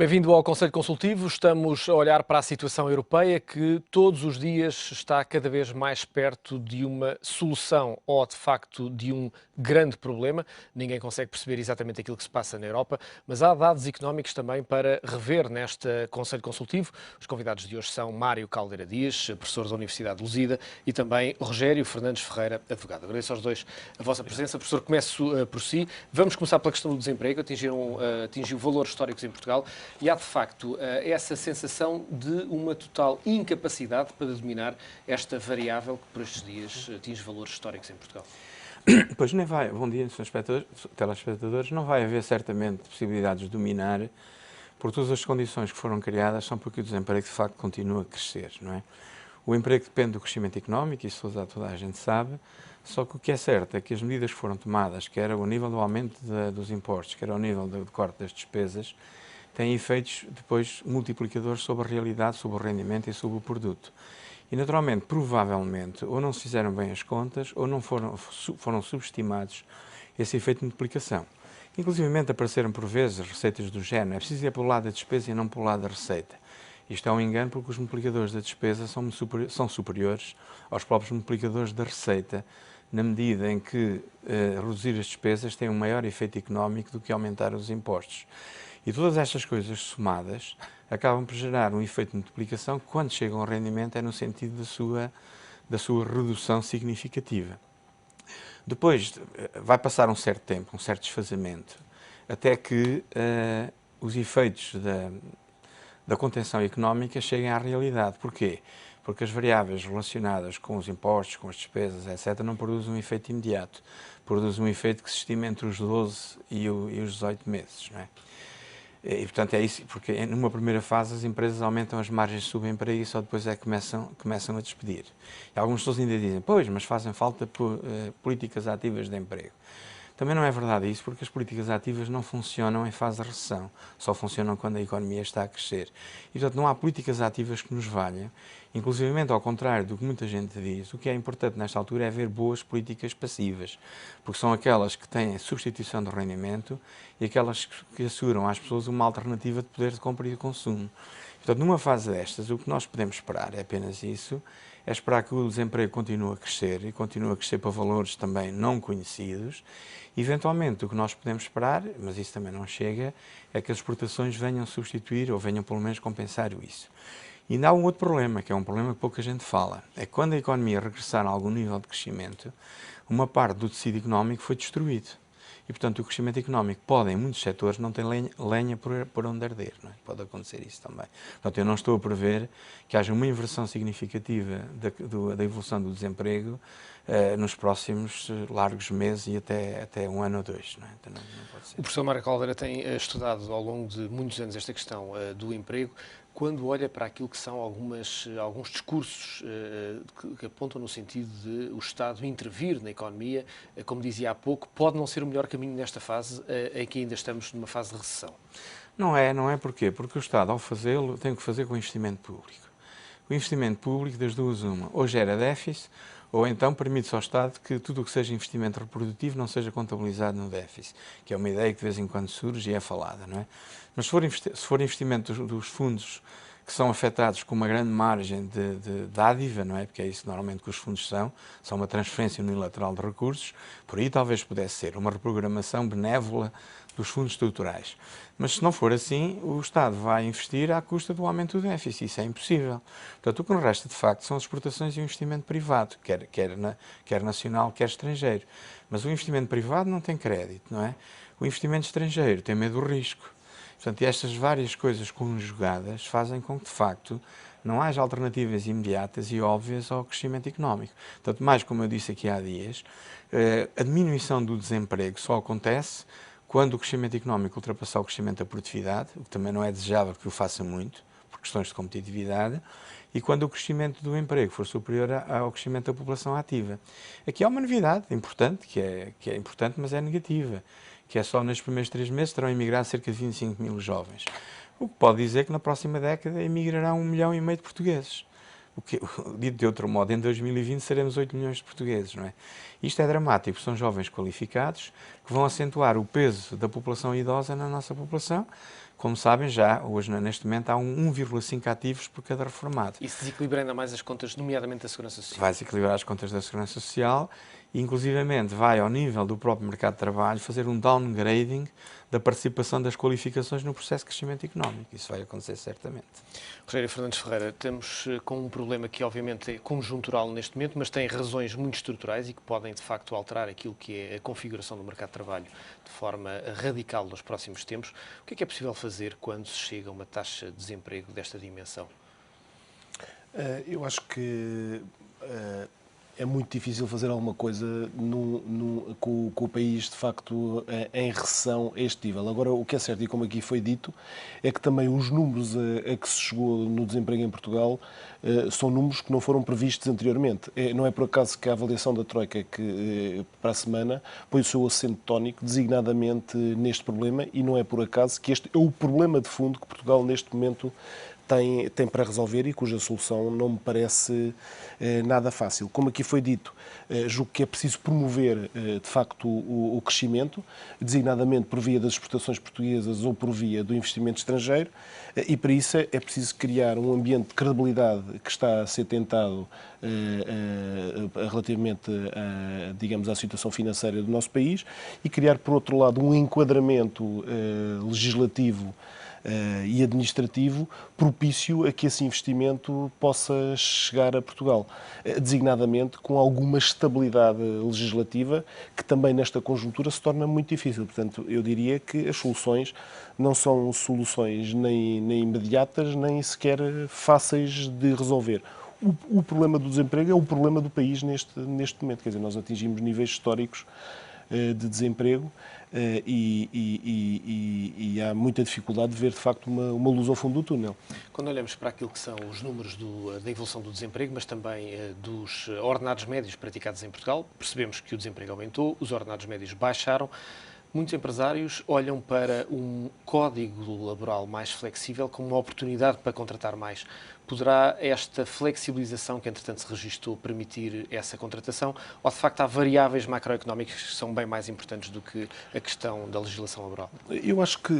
Bem-vindo ao Conselho Consultivo. Estamos a olhar para a situação europeia que todos os dias está cada vez mais perto de uma solução ou, de facto, de um grande problema. Ninguém consegue perceber exatamente aquilo que se passa na Europa, mas há dados económicos também para rever neste Conselho Consultivo. Os convidados de hoje são Mário Caldeira Dias, professor da Universidade de Lusíada, e também Rogério Fernandes Ferreira, advogado. Agradeço aos dois a vossa presença. Professor, começo por si. Vamos começar pela questão do desemprego. Atingiu valores históricos em Portugal. E há, de facto, essa sensação de uma total incapacidade para dominar esta variável que, por estes dias, atinge valores históricos em Portugal. Pois nem vai, bom dia, senhores telespectadores, não vai haver certamente possibilidades de dominar, porque todas as condições que foram criadas são porque o desemprego, de facto, continua a crescer, não é? O emprego depende do crescimento económico, isso toda a gente sabe, só que o que é certo é que as medidas que foram tomadas, quer ao nível do aumento dos impostos, quer ao nível do corte das despesas, têm efeitos depois multiplicadores sobre a realidade, sobre o rendimento e sobre o produto. E naturalmente, provavelmente, ou não se fizeram bem as contas, ou não foram subestimados esse efeito de multiplicação. Inclusivamente apareceram por vezes receitas do género, é preciso ir pelo lado da despesa e não pelo lado da receita. Isto é um engano porque os multiplicadores da despesa são superiores aos próprios multiplicadores da receita, na medida em que reduzir as despesas tem um maior efeito económico do que aumentar os impostos. E todas estas coisas somadas acabam por gerar um efeito de multiplicação que, quando chegam ao rendimento, é no sentido da sua redução significativa. Depois vai passar um certo tempo, um certo desfazamento, até que os efeitos da contenção económica cheguem à realidade. Porquê? Porque as variáveis relacionadas com os impostos, com as despesas, etc., não produzem um efeito imediato. Produzem um efeito que se estima entre os 12 e os 18 meses, não é? E, portanto, é isso, porque numa primeira fase as empresas aumentam as margens de subemprego e só depois é que começam a despedir. E algumas pessoas ainda dizem, pois, mas fazem falta políticas ativas de emprego. Também não é verdade isso, porque as políticas ativas não funcionam em fase de recessão, só funcionam quando a economia está a crescer. E, portanto, não há políticas ativas que nos valham, inclusivamente ao contrário do que muita gente diz, o que é importante nesta altura é haver boas políticas passivas, porque são aquelas que têm substituição do rendimento e aquelas que asseguram às pessoas uma alternativa de poder de compra e de consumo. Portanto, numa fase destas, o que nós podemos esperar é apenas isso, é esperar que o desemprego continue a crescer e continue a crescer para valores também não conhecidos. Eventualmente, o que nós podemos esperar, mas isso também não chega, é que as exportações venham substituir ou venham pelo menos compensar isso. E ainda há um outro problema, que é um problema que pouca gente fala, é que quando a economia regressar a algum nível de crescimento, uma parte do tecido económico foi destruído. E, portanto, o crescimento económico pode, em muitos setores, não ter lenha por onde arder. Não é? Pode acontecer isso também. Portanto, eu não estou a prever que haja uma inversão significativa da evolução do desemprego nos próximos largos meses e até um ano ou dois. Não é? Então, não pode ser. O professor Mário Caldeira tem estudado ao longo de muitos anos esta questão do emprego. Quando olha para aquilo que são alguns discursos que apontam no sentido de o Estado intervir na economia, como dizia há pouco, pode não ser o melhor caminho nesta fase em que ainda estamos numa fase de recessão? Não é porquê? Porque o Estado, ao fazê-lo, tem que fazer com investimento público. O investimento público, das duas uma, ou gera déficit, ou então permite-se ao Estado que tudo o que seja investimento reprodutivo não seja contabilizado no déficit, que é uma ideia que de vez em quando surge e é falada, não é? Mas se for investimento dos fundos que são afetados com uma grande margem de dádiva, não é? Porque é isso normalmente que os fundos são uma transferência unilateral de recursos, por aí talvez pudesse ser uma reprogramação benévola dos fundos estruturais. Mas se não for assim, o Estado vai investir à custa do aumento do déficit, isso é impossível. Portanto, o que nos resta de facto são as exportações e o investimento privado, quer nacional, quer estrangeiro. Mas o investimento privado não tem crédito, não é? O investimento estrangeiro tem medo do risco. Portanto, estas várias coisas conjugadas fazem com que, de facto, não haja alternativas imediatas e óbvias ao crescimento económico. Tanto mais, como eu disse aqui há dias, a diminuição do desemprego só acontece quando o crescimento económico ultrapassar o crescimento da produtividade, o que também não é desejável que o faça muito, por questões de competitividade, e quando o crescimento do emprego for superior ao crescimento da população ativa. Aqui há uma novidade importante, que é importante, mas é negativa, que é só nos primeiros 3 meses terão emigrado cerca de 25 mil jovens. O que pode dizer que na próxima década emigrarão 1,5 milhão de portugueses. Dito de outro modo, em 2020 seremos 8 milhões de portugueses, não é? Isto é dramático, são jovens qualificados que vão acentuar o peso da população idosa na nossa população, Como sabem, já hoje, neste momento, há 1,5 ativos por cada reformado. Isso desequilibra ainda mais as contas, nomeadamente da Segurança Social. Vai desequilibrar as contas da Segurança Social e, inclusivamente, vai, ao nível do próprio mercado de trabalho, fazer um downgrading da participação das qualificações no processo de crescimento económico. Isso vai acontecer certamente. Rogério Fernandes Ferreira, estamos com um problema que obviamente é conjuntural neste momento, mas tem razões muito estruturais e que podem de facto alterar aquilo que é a configuração do mercado de trabalho de forma radical nos próximos tempos. O que é possível fazer quando se chega a uma taxa de desemprego desta dimensão? Eu acho que é muito difícil fazer alguma coisa com o país, de facto, em recessão a este nível. Agora, o que é certo, e como aqui foi dito, é que também os números a que se chegou no desemprego em Portugal são números que não foram previstos anteriormente. Não é por acaso que a avaliação da Troika que, para a semana põe o seu acento tónico designadamente neste problema, e não é por acaso que este é o problema de fundo que Portugal, neste momento, tem para resolver e cuja solução não me parece nada fácil. Como aqui foi dito, julgo que é preciso promover, de facto, o crescimento, designadamente por via das exportações portuguesas ou por via do investimento estrangeiro, e para isso é preciso criar um ambiente de credibilidade que está a ser tentado relativamente, digamos, à situação financeira do nosso país, e criar, por outro lado, um enquadramento legislativo e administrativo propício a que esse investimento possa chegar a Portugal, designadamente com alguma estabilidade legislativa, que também nesta conjuntura se torna muito difícil. Portanto, eu diria que as soluções não são soluções nem imediatas, nem sequer fáceis de resolver. O problema do desemprego é o problema do país neste momento. Quer dizer, nós atingimos níveis históricos de desemprego e há muita dificuldade de ver, de facto, uma luz ao fundo do túnel. Quando olhamos para aquilo que são os números da evolução do desemprego, mas também dos ordenados médios praticados em Portugal, percebemos que o desemprego aumentou, os ordenados médios baixaram. Muitos empresários olham para um código laboral mais flexível como uma oportunidade para contratar mais. Poderá esta flexibilização que, entretanto, se registou permitir essa contratação, ou de facto há variáveis macroeconómicas que são bem mais importantes do que a questão da legislação laboral? Eu acho que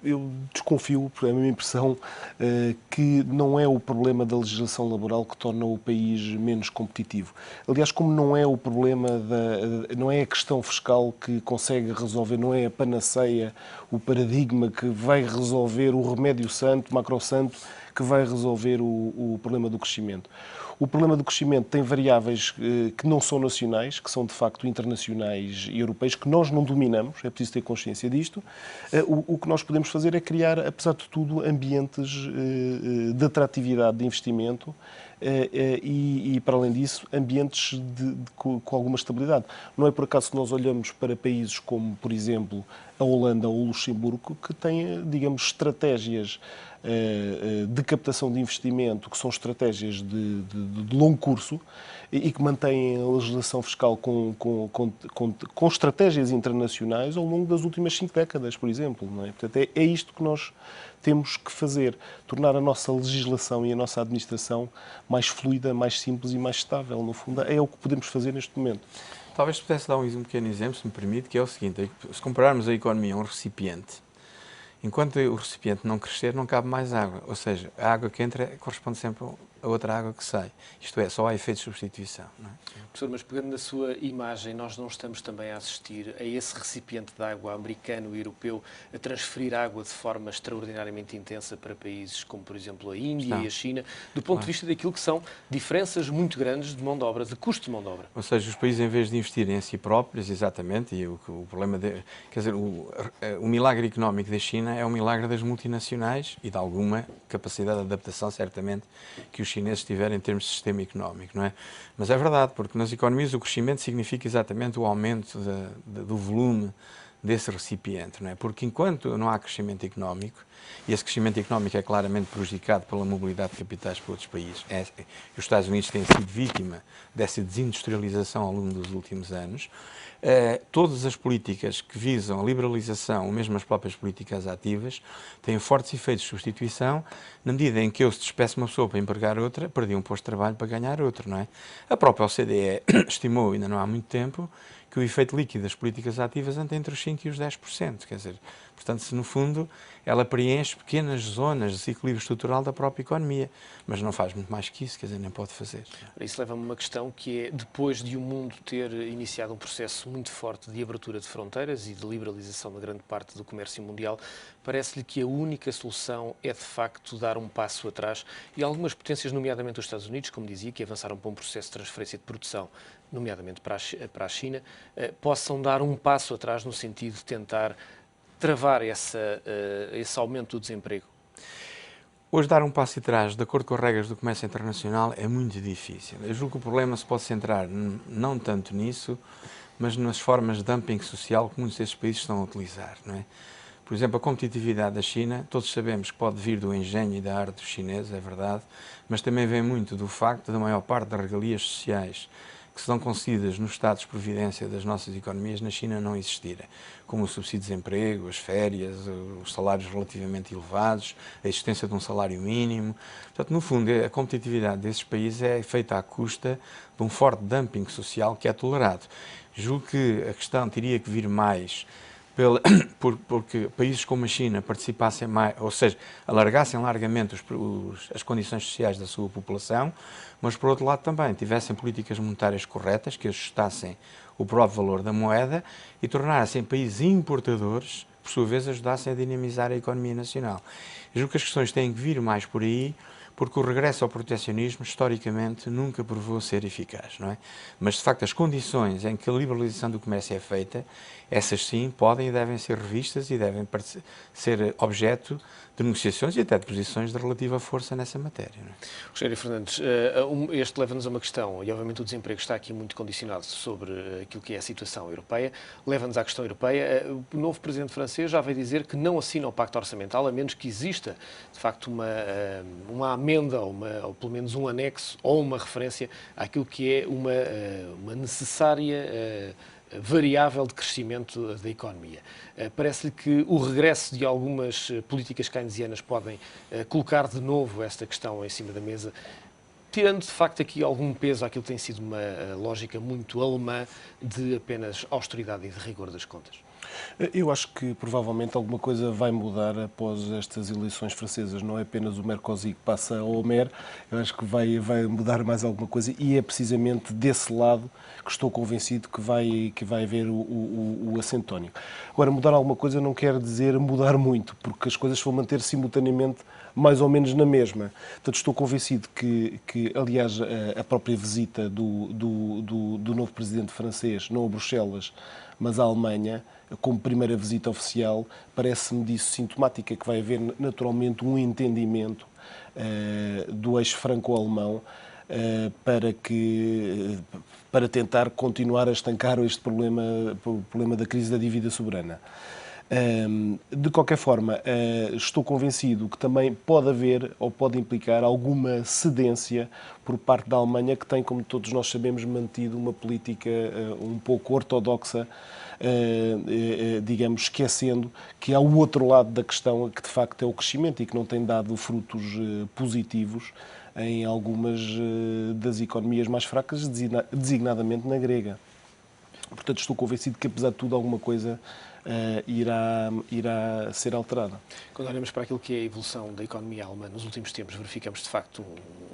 eu desconfio, por a minha impressão, que não é o problema da legislação laboral que torna o país menos competitivo. Aliás, como não é o problema não é a questão fiscal que consegue resolver, não é a panaceia, o paradigma que vai resolver o remédio santo, macrosanto, que vai resolver o problema do crescimento. O problema do crescimento tem variáveis que não são nacionais, que são de facto internacionais e europeias, que nós não dominamos, é preciso ter consciência disto. O que nós podemos fazer é criar, apesar de tudo, ambientes de atratividade de investimento e, para além disso, ambientes com alguma estabilidade. Não é por acaso que nós olhamos para países como, por exemplo, a Holanda ou o Luxemburgo, que têm, digamos, estratégias de captação de investimento, que são estratégias de longo curso e que mantêm a legislação fiscal com estratégias internacionais ao longo das últimas 5 décadas, por exemplo. Não é? Portanto, é isto que nós temos que fazer, tornar a nossa legislação e a nossa administração mais fluida, mais simples e mais estável. No fundo, é o que podemos fazer neste momento. Talvez pudesse dar um pequeno exemplo, se me permite, que é o seguinte: se compararmos a economia a um recipiente, enquanto o recipiente não crescer, não cabe mais água. Ou seja, a água que entra corresponde sempre a outra água que sai. Isto é, só há efeito de substituição. Não é? Professor, mas pegando na sua imagem, nós não estamos também a assistir a esse recipiente de água americano e europeu a transferir água de forma extraordinariamente intensa para países como, por exemplo, a Índia e a China, do ponto de vista daquilo que são diferenças muito grandes de mão de obra, de custo de mão de obra? Ou seja, os países, em vez de investirem em si próprios, exatamente, e o problema, quer dizer, o milagre económico da China é um milagre das multinacionais e de alguma capacidade de adaptação, certamente, que os chineses tiverem em termos de sistema económico, não é? Mas é verdade, porque nas economias o crescimento significa exatamente o aumento do volume desse recipiente, não é? Porque enquanto não há crescimento económico, e esse crescimento económico é claramente prejudicado pela mobilidade de capitais para outros países, os Estados Unidos têm sido vítima dessa desindustrialização ao longo dos últimos anos, todas as políticas que visam a liberalização, ou mesmo as próprias políticas ativas, têm fortes efeitos de substituição, na medida em que eu, se despeço uma pessoa para empregar outra, perdi um posto de trabalho para ganhar outro, não é? A própria OCDE estimou, ainda não há muito tempo, que o efeito líquido das políticas ativas anda entre os 5% e os 10%. Quer dizer, portanto, se no fundo ela preenche pequenas zonas de desequilíbrio estrutural da própria economia, mas não faz muito mais que isso, quer dizer, nem pode fazer. Isso leva-me a uma questão que é, depois de o mundo ter iniciado um processo muito forte de abertura de fronteiras e de liberalização da grande parte do comércio mundial, parece-lhe que a única solução é, de facto, dar um passo atrás e algumas potências, nomeadamente os Estados Unidos, como dizia, que avançaram para um processo de transferência de produção, nomeadamente para a China, possam dar um passo atrás no sentido de tentar travar esse aumento do desemprego? Hoje, dar um passo atrás, de acordo com as regras do comércio internacional, é muito difícil. Eu julgo que o problema se pode centrar não tanto nisso, mas nas formas de dumping social que muitos desses países estão a utilizar, não é? Por exemplo, a competitividade da China, todos sabemos que pode vir do engenho e da arte dos chineses, é verdade, mas também vem muito do facto da maior parte das regalias sociais que são concedidas nos estados de providência das nossas economias na China não existirem, como o subsídio de desemprego, as férias, os salários relativamente elevados, a existência de um salário mínimo. Portanto, no fundo, a competitividade desses países é feita à custa de um forte dumping social que é tolerado. Julgo que a questão teria que vir mais porque países como a China participassem mais, ou seja, alargassem largamente as condições sociais da sua população, mas por outro lado também tivessem políticas monetárias corretas, que ajustassem o próprio valor da moeda e tornassem países importadores, por sua vez ajudassem a dinamizar a economia nacional. Eu julgo que as questões têm que vir mais por aí, porque o regresso ao protecionismo, historicamente, nunca provou ser eficaz, não é? Mas, de facto, as condições em que a liberalização do comércio é feita, essas sim podem e devem ser revistas e devem ser objeto de negociações e até de posições de relativa força nessa matéria. Não é? Rogério Fernandes, este leva-nos a uma questão, e obviamente o desemprego está aqui muito condicionado sobre aquilo que é a situação europeia, leva-nos à questão europeia. O novo presidente francês já veio dizer que não assina o Pacto Orçamental, a menos que exista, de facto, uma amenda, ou pelo menos um anexo, ou uma referência àquilo que é uma necessária variável de crescimento da economia. Parece-lhe que o regresso de algumas políticas keynesianas podem colocar de novo esta questão em cima da mesa, tirando de facto aqui algum peso àquilo que tem sido uma lógica muito alemã de apenas austeridade e de rigor das contas? Eu acho que provavelmente alguma coisa vai mudar após estas eleições francesas. Não é apenas o Merkozy que passa ao Mer, eu acho que vai mudar mais alguma coisa e é precisamente desse lado que estou convencido que vai haver o assento tónico. Agora, mudar alguma coisa não quer dizer mudar muito, porque as coisas vão manter simultaneamente mais ou menos na mesma. Portanto, estou convencido que aliás, a própria visita do novo presidente francês, não a Bruxelas, mas à Alemanha, como primeira visita oficial, parece-me disso sintomática, que vai haver naturalmente um entendimento do eixo franco-alemão para tentar continuar a estancar este problema da crise da dívida soberana. De qualquer forma, estou convencido que também pode haver ou pode implicar alguma cedência por parte da Alemanha, que tem, como todos nós sabemos, mantido uma política um pouco ortodoxa, digamos, esquecendo que há o outro lado da questão, que de facto é o crescimento e que não tem dado frutos positivos em algumas das economias mais fracas, designadamente na grega. Portanto, estou convencido que, apesar de tudo, alguma coisa irá ser alterada. Quando olhamos para aquilo que é a evolução da economia alemã nos últimos tempos, verificamos de facto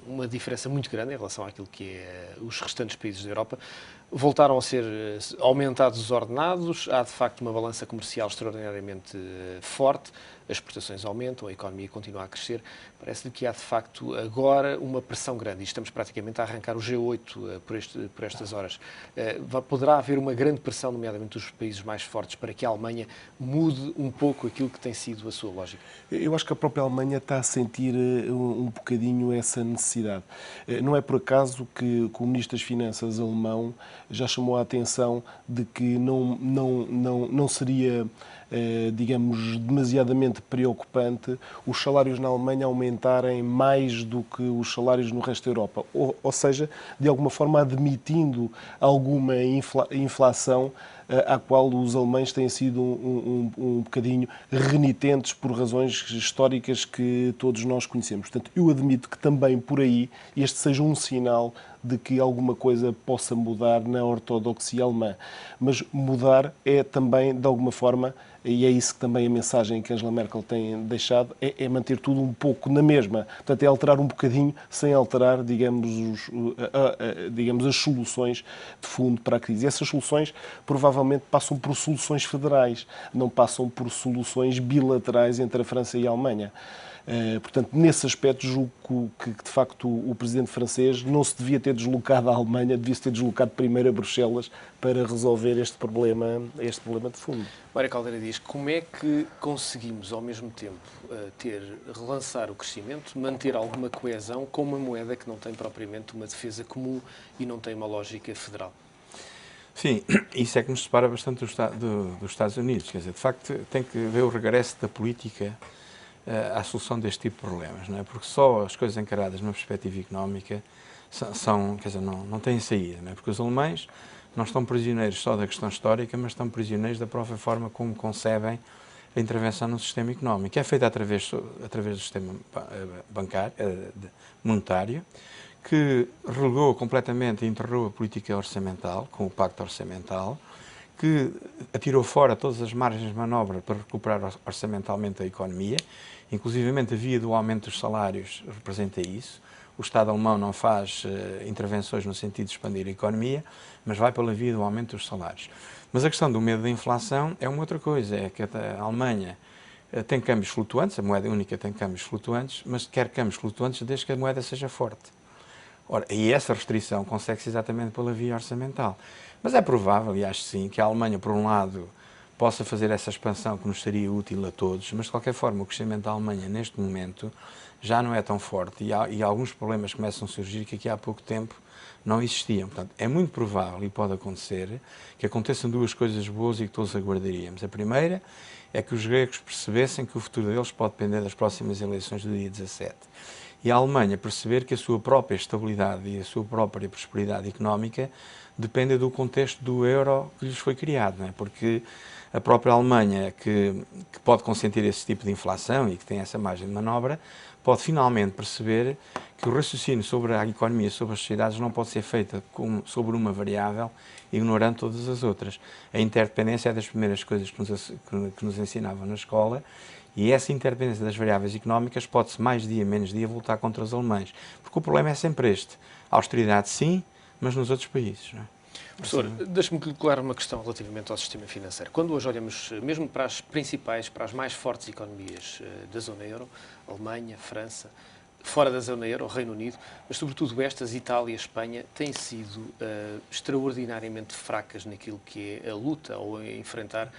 uma diferença muito grande em relação àquilo que é os restantes países da Europa. Voltaram a ser aumentados os ordenados, há de facto uma balança comercial extraordinariamente forte, as exportações aumentam, a economia continua a crescer. Parece-lhe que há de facto agora uma pressão grande e estamos praticamente a arrancar o G8 por estas horas. Poderá haver uma grande pressão, nomeadamente dos países mais fortes, para que a Alemanha mude um pouco aquilo que tem sido a sua lógica? Eu acho que a própria Alemanha está a sentir um bocadinho essa necessidade. Não é por acaso que o Ministro das Finanças alemão já chamou a atenção de que não seria, digamos, demasiadamente preocupante os salários na Alemanha aumentarem mais do que os salários no resto da Europa. Ou seja, de alguma forma admitindo alguma inflação à qual os alemães têm sido um bocadinho renitentes por razões históricas que todos nós conhecemos. Portanto, eu admito que também por aí este seja um sinal de que alguma coisa possa mudar na ortodoxia alemã. Mas mudar é também, de alguma forma, e é isso que também a mensagem que Angela Merkel tem deixado, é manter tudo um pouco na mesma. Portanto, é alterar um bocadinho sem alterar, digamos, as soluções de fundo para a crise. E essas soluções provavelmente passam por soluções federais, não passam por soluções bilaterais entre a França e a Alemanha. Portanto, nesse aspecto, julgo que, de facto, o presidente francês não se devia ter deslocado à Alemanha, devia-se ter deslocado primeiro a Bruxelas para resolver este problema de fundo. Mário Caldeira diz, como é que conseguimos, ao mesmo tempo, relançar o crescimento, manter alguma coesão com uma moeda que não tem propriamente uma defesa comum e não tem uma lógica federal? Sim, isso é que nos separa bastante dos Estados Unidos. Quer dizer, de facto, tem que ver o regresso da política à solução deste tipo de problemas, não é? Porque só as coisas encaradas numa perspectiva económica quer dizer, não têm saída, não é? Porque os alemães não estão prisioneiros só da questão histórica, mas estão prisioneiros da própria forma como concebem a intervenção no sistema económico. É feita através do sistema bancário, monetário, que relegou completamente e enterrou a política orçamental, com o Pacto Orçamental, que atirou fora todas as margens de manobra para recuperar orçamentalmente a economia, inclusivamente a via do aumento dos salários representa isso. O Estado alemão não faz intervenções no sentido de expandir a economia, mas vai pela via do aumento dos salários. Mas a questão do medo da inflação é uma outra coisa, é que a Alemanha tem câmbios flutuantes, a moeda única tem câmbios flutuantes, mas quer câmbios flutuantes desde que a moeda seja forte. Ora, e essa restrição consegue-se exatamente pela via orçamental. Mas é provável, e acho sim, que a Alemanha, por um lado, possa fazer essa expansão que nos seria útil a todos, mas de qualquer forma o crescimento da Alemanha neste momento já não é tão forte e alguns problemas começam a surgir que aqui há pouco tempo não existiam. Portanto, é muito provável e pode acontecer que aconteçam duas coisas boas e que todos aguardaríamos. A primeira é que os gregos percebessem que o futuro deles pode depender das próximas eleições do dia 17. E a Alemanha perceber que a sua própria estabilidade e a sua própria prosperidade económica dependem do contexto do euro que lhes foi criado, não é? Porque a própria Alemanha, que pode consentir esse tipo de inflação e que tem essa margem de manobra, pode finalmente perceber que o raciocínio sobre a economia, sobre as sociedades, não pode ser feito sobre uma variável, ignorando todas as outras. A interdependência é das primeiras coisas que nos ensinavam na escola, e essa interdependência das variáveis económicas pode-se mais dia, menos dia, voltar contra os alemães. Porque o problema é sempre este. A austeridade sim, mas nos outros países, não é? Professor, deixe-me colocar uma questão relativamente ao sistema financeiro. Quando hoje olhamos mesmo para as principais, para as mais fortes economias da zona euro, Alemanha, França, fora da zona euro, Reino Unido, mas sobretudo estas, Itália e Espanha, têm sido extraordinariamente fracas naquilo que é a luta ou a enfrentar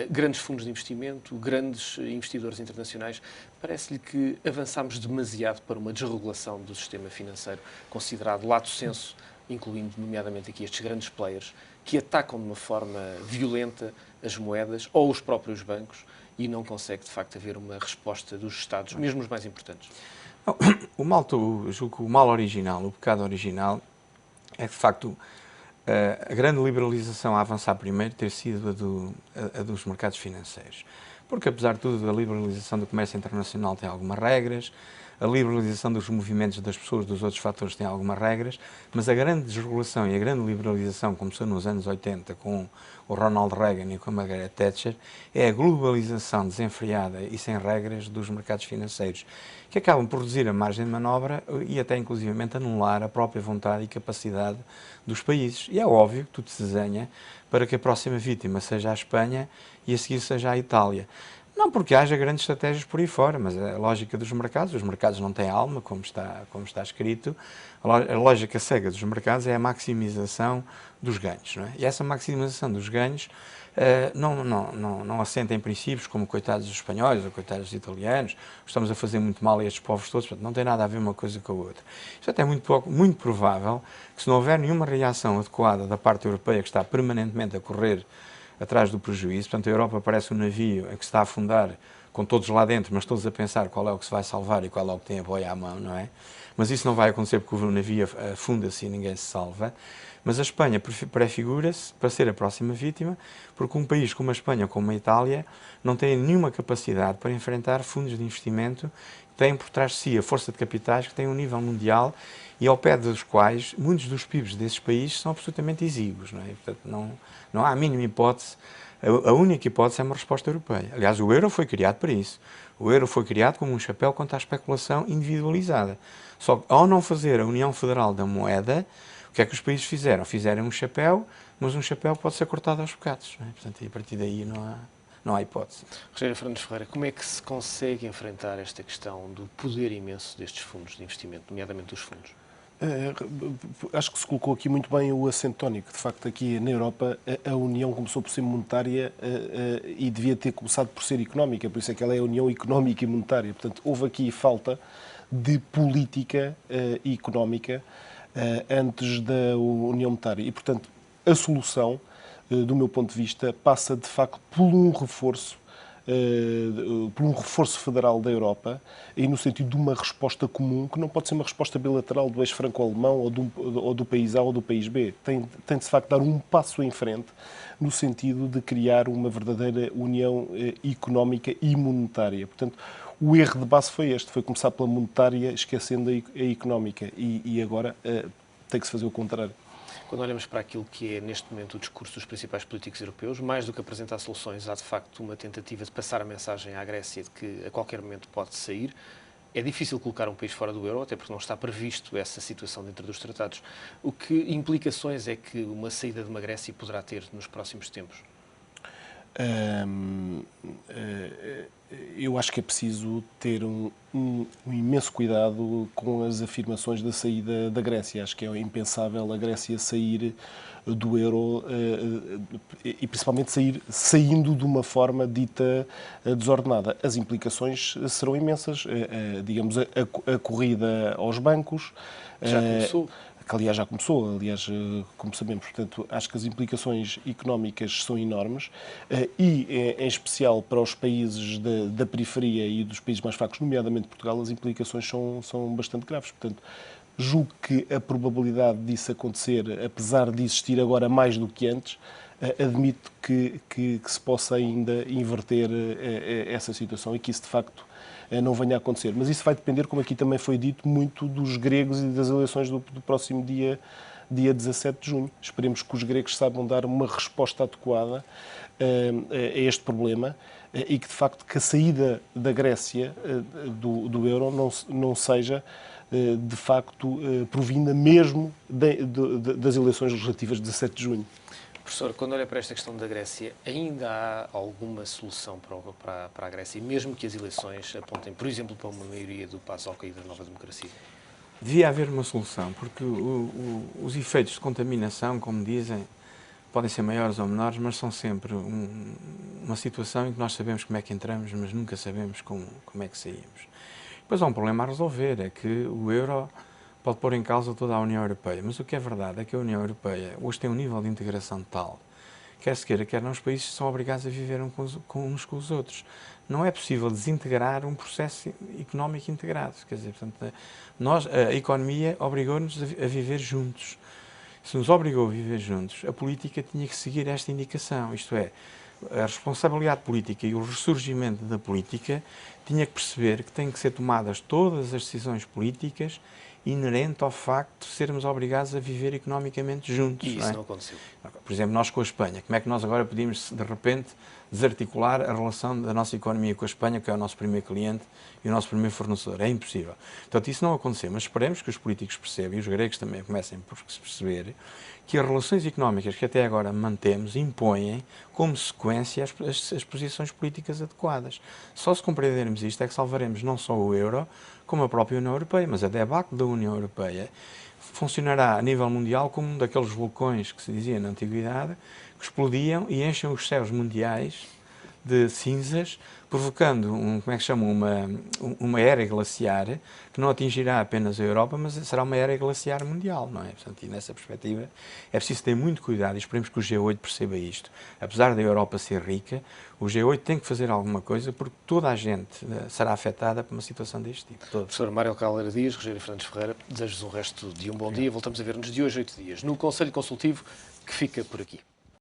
grandes fundos de investimento, grandes investidores internacionais. Parece-lhe que avançámos demasiado para uma desregulação do sistema financeiro, considerado lato sensu, incluindo nomeadamente aqui estes grandes players, que atacam de uma forma violenta as moedas ou os próprios bancos e não consegue, de facto, haver uma resposta dos Estados, mesmo os mais importantes. Julgo que o mal original, o pecado original, é que, de facto, a grande liberalização a avançar primeiro ter sido a dos mercados financeiros. Porque, apesar de tudo, a liberalização do comércio internacional tem algumas regras, a liberalização dos movimentos das pessoas, dos outros fatores, tem algumas regras, mas a grande desregulação e a grande liberalização começou nos anos 80 com o Ronald Reagan e com a Margaret Thatcher, é a globalização desenfreada e sem regras dos mercados financeiros, que acabam por reduzir a margem de manobra e até inclusivamente anular a própria vontade e capacidade dos países. E é óbvio que tudo se desenha para que a próxima vítima seja a Espanha e a seguir seja a Itália. Não porque haja grandes estratégias por aí fora, mas a lógica dos mercados, os mercados não têm alma, como está escrito, a lógica cega dos mercados é a maximização dos ganhos, não é? E essa maximização dos ganhos não assenta em princípios como coitados dos espanhóis ou coitados dos italianos, estamos a fazer muito mal a estes povos todos, portanto, não tem nada a ver uma coisa com a outra. Isto até é muito provável que se não houver nenhuma reação adequada da parte europeia que está permanentemente a correr atrás do prejuízo, portanto a Europa parece um navio em que se está a afundar com todos lá dentro, mas todos a pensar qual é o que se vai salvar e qual é o que tem a boia à mão, não é? Mas isso não vai acontecer porque o navio afunda-se e ninguém se salva. Mas a Espanha prefigura-se para ser a próxima vítima, porque um país como a Espanha, como a Itália, não tem nenhuma capacidade para enfrentar fundos de investimento têm por trás de si a força de capitais que tem um nível mundial e ao pé dos quais muitos dos PIBs desses países são absolutamente exíguos. Não é? Portanto, não há a mínima hipótese. A única hipótese é uma resposta europeia. Aliás, o euro foi criado para isso. O euro foi criado como um chapéu contra a especulação individualizada. Só que, ao não fazer a União Federal da Moeda, o que é que os países fizeram? Fizeram um chapéu, mas um chapéu pode ser cortado aos bocados. Não é? Portanto, a partir daí não há hipótese. Rogério Fernandes Ferreira, como é que se consegue enfrentar esta questão do poder imenso destes fundos de investimento, nomeadamente dos fundos? Acho que se colocou aqui muito bem o acento tónico. De facto, aqui na Europa, a União começou por ser monetária e devia ter começado por ser económica, por isso é que ela é a União Económica e Monetária. Portanto, houve aqui falta de política económica antes da União Monetária. E, portanto, a solução, do meu ponto de vista, passa de facto por um reforço federal da Europa e no sentido de uma resposta comum, que não pode ser uma resposta bilateral do eixo franco-alemão ou do país A ou do país B. Tem de facto dar um passo em frente no sentido de criar uma verdadeira união económica e monetária. Portanto, o erro de base foi este, foi começar pela monetária, esquecendo a económica e agora tem que se fazer o contrário. Quando olhamos para aquilo que é, neste momento, o discurso dos principais políticos europeus, mais do que apresentar soluções, há de facto uma tentativa de passar a mensagem à Grécia de que a qualquer momento pode sair. É difícil colocar um país fora do euro, até porque não está previsto essa situação dentro dos tratados. O que implicações é que uma saída de uma Grécia poderá ter nos próximos tempos? Eu acho que é preciso ter um imenso cuidado com as afirmações da saída da Grécia. Acho que é impensável a Grécia sair do euro e principalmente saindo de uma forma dita desordenada. As implicações serão imensas. Digamos, a corrida aos bancos. Já começou. Que aliás já começou, como sabemos. Portanto, acho que as implicações económicas são enormes e, em especial para os países da periferia e dos países mais fracos, nomeadamente Portugal, as implicações são bastante graves. Portanto, julgo que a probabilidade disso acontecer, apesar de existir agora mais do que antes, admito que se possa ainda inverter essa situação e que isso, de facto, não venha a acontecer. Mas isso vai depender, como aqui também foi dito, muito dos gregos e das eleições do próximo dia 17 de junho. Esperemos que os gregos saibam dar uma resposta adequada a este problema e que, de facto, que a saída da Grécia do euro não seja, de facto, provinda mesmo das eleições legislativas de 17 de junho. Professor, quando olha para esta questão da Grécia, ainda há alguma solução para a Grécia, mesmo que as eleições apontem, por exemplo, para uma maioria do PASOK e da Nova Democracia? Devia haver uma solução, porque os efeitos de contaminação, como dizem, podem ser maiores ou menores, mas são sempre uma situação em que nós sabemos como é que entramos, mas nunca sabemos como é que saímos. Depois há um problema a resolver, é que o euro pode pôr em causa toda a União Europeia, mas o que é verdade é que a União Europeia hoje tem um nível de integração tal, quer se queira, quer não, os países são obrigados a viver uns com os outros. Não é possível desintegrar um processo económico integrado. Quer dizer, portanto, a economia obrigou-nos a viver juntos. Se nos obrigou a viver juntos, a política tinha que seguir esta indicação, isto é, a responsabilidade política e o ressurgimento da política tinha que perceber que têm que ser tomadas todas as decisões políticas inerente ao facto de sermos obrigados a viver economicamente juntos. E isso não aconteceu. Por exemplo, nós com a Espanha, como é que nós agora podíamos, de repente, desarticular a relação da nossa economia com a Espanha, que é o nosso primeiro cliente e o nosso primeiro fornecedor? É impossível. Portanto, isso não aconteceu, mas esperemos que os políticos percebam, e os gregos também comecem por se perceber, que as relações económicas que até agora mantemos impõem, como sequência, as posições políticas adequadas. Só se compreendermos isto é que salvaremos não só o euro, como a própria União Europeia, mas a debacle da União Europeia funcionará a nível mundial como um daqueles vulcões que se dizia na Antiguidade, que explodiam e enchem os céus mundiais de cinzas, provocando como é que chama, uma era glaciar que não atingirá apenas a Europa, mas será uma era glaciar mundial, não é? Portanto, e nessa perspectiva é preciso ter muito cuidado e esperemos que o G8 perceba isto. Apesar da Europa ser rica, o G8 tem que fazer alguma coisa porque toda a gente será afetada por uma situação deste tipo. Professor Mário Caldeira Dias, Rogério Fernandes Ferreira, desejo-vos um resto de um bom dia. Voltamos a ver-nos de hoje a 8 dias no Conselho Consultivo, que fica por aqui.